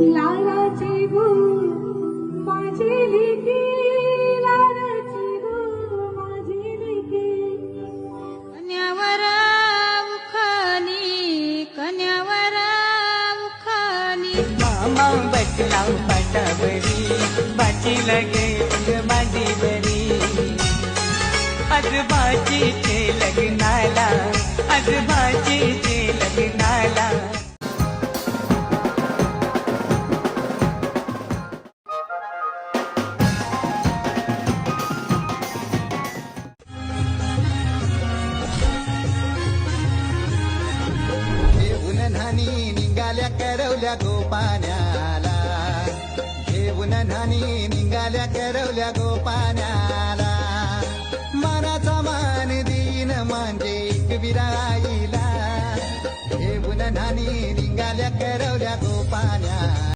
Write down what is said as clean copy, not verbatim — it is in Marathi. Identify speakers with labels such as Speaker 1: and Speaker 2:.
Speaker 1: लाडाची गो माझी लेकी, लाडाची गो माझी लेकी.
Speaker 2: कन्यावर उखानी, कन्यावर उखानी.
Speaker 3: मामा बसला पाटावरी, बाची लगे माझी बरी. आज बाचीचे लग्नाला, आज बाचीचे लग्नाला.
Speaker 4: न्हानी निघाल्या करवल्या गोपाण्याला, घेऊन न्हानी निघाल्या करवल्या गोपाण्याला. मानाचा मान दीन म्हणजे विराईला, घेऊन न्हानी निघाल्या करवल्या गोपाण्याला.